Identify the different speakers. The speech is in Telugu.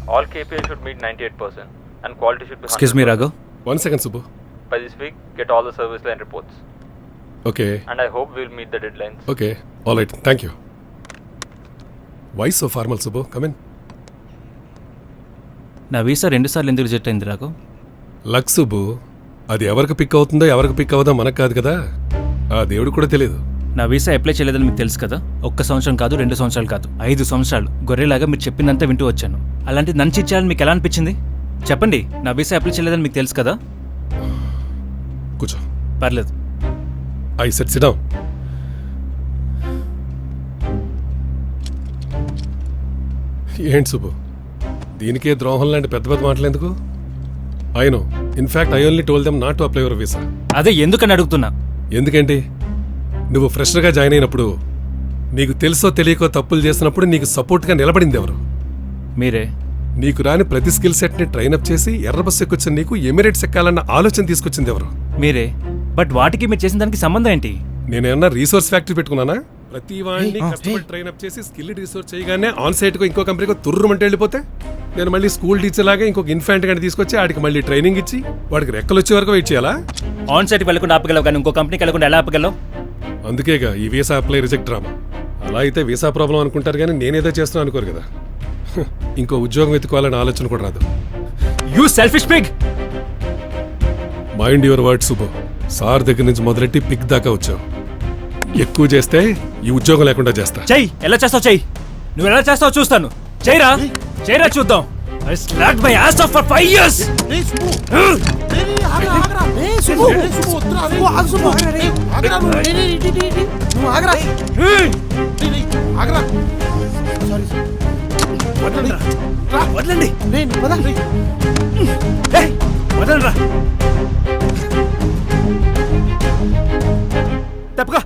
Speaker 1: All KPIs should meet 98% and quality should be 100%.
Speaker 2: Excuse me, Raghav.
Speaker 3: 1 second, Subbu.
Speaker 1: By this week, get all the service line reports.
Speaker 3: Okay.
Speaker 1: And I hope we'll meet the deadlines.
Speaker 3: Okay. All right. Thank you. Why so formal, Subbu? Come in.
Speaker 2: నా వీసా 2 సార్లు ఎందుకు రిజెక్ట్ అయింది రాఘవ్?
Speaker 3: లక్ సుబ్బు, అది ఎవరికి పిక్ అవుతుందో ఎవరికి పిక్ అవ్వదో మనకు కాదు కదా, ఆ దేవుడు కూడా తెలియదు.
Speaker 2: నా వీసా అప్లై చేయలేదని మీకు తెలుసు కదా. 1 సంవత్సరం కాదు, 2 సంవత్సరాలు కాదు, 5 సంవత్సరాలు గొర్రెలాగా మీరు చెప్పిందంతా వింటూ వచ్చాను. అలాంటి నన్ను ఇచ్చేయాలని మీకు ఎలా అనిపించింది చెప్పండి. నా వీసా అప్లై చేయలేదని మీకు తెలుసు కదా.
Speaker 3: కూర్చో.
Speaker 2: పర్లేదు.
Speaker 3: I set SIT down. ఏంటి సుబ్బు, దీనికే ద్రోహం లాంటి పెద్ద పెద్ద మాటలు ఎందుకు? I know, in fact I only told them not to apply your visa.
Speaker 2: అదే ఎందుకని అడుగుతున్నా.
Speaker 3: ఎందుకేంటి? నువ్వు ఫ్రెషర్గా జాయిన్ అయినప్పుడు నీకు తెలుసో తెలియకో తప్పులు చేసినప్పుడు నీకు సపోర్ట్గా నిలబడింది ఎవరు?
Speaker 2: మీరే.
Speaker 3: నీకు రాని ప్రతి స్కిల్ సెట్ని ట్రైనప్ చేసి ఎర్ర బస్సు ఎక్కొచ్చిన నీకు ఎమిరేట్స్ ఎక్కాలన్న ఆలోచన తీసుకొచ్చింది ఎవరు?
Speaker 2: మీరే. బట్ వాటికి మీరు చేసిన దానికి సంబంధం ఏంటి?
Speaker 3: నేనేమన్నా రీసోర్స్ ఫ్యాక్టరీ పెట్టుకున్నానా? ప్రతి వాడిని కష్టపడి ట్రైనప్ చేసి స్కిల్ రీసోర్స్ చేయగానే ఆన్ సైట్కో ఇంకో కంపెనీకో తుర్రుమంటే వెళ్ళిపోతే నేను మళ్ళీ స్కూల్ టీచర్ లాగా ఇంకొక ఇన్ఫాంట్ గాని తీసుకొచ్చి ఆడికి మళ్ళీ ట్రైనింగ్ ఇచ్చి వాడికి రెక్కలు వచ్చే వరకు వెయిట్ చేయాలా?
Speaker 2: ఆన్ సైట్ వెళ్ళకుండా ఆపగలవు కానీ ఇంకో కంపెనీకి వెళ్ళకుండా ఎలా ఆపగలవు?
Speaker 3: అందుకేగా ఈ వీసా అప్లై రిజెక్ట్ డ్రామా. అలా అయితే వీసా ప్రాబ్లం అనుకుంటారు కానీ నేనేదో చేస్తున్నా అనుకోరు కదా. ఇంకో ఉద్యోగం వెతుకోవాలని ఆలోచన కూడా రాదు.
Speaker 2: You selfish Pig.
Speaker 3: Mind your word Subbu. Sir దగ్గర నుంచి మొదలెట్టి పిక్ దాకా వచ్చావు. ఎక్కువ చేస్తే ఈ ఉద్యోగం లేకుండా చేస్తా.
Speaker 2: చెయ్యి. ఎలా చేస్తావు చెయ్యి. నువ్వు ఎలా చేస్తావు చూస్తాను. చెయ్యరా చెయ్యరా చూద్దాం. I slapped my ass off for 5 years. వదలండి. వదలరా. తప్పగా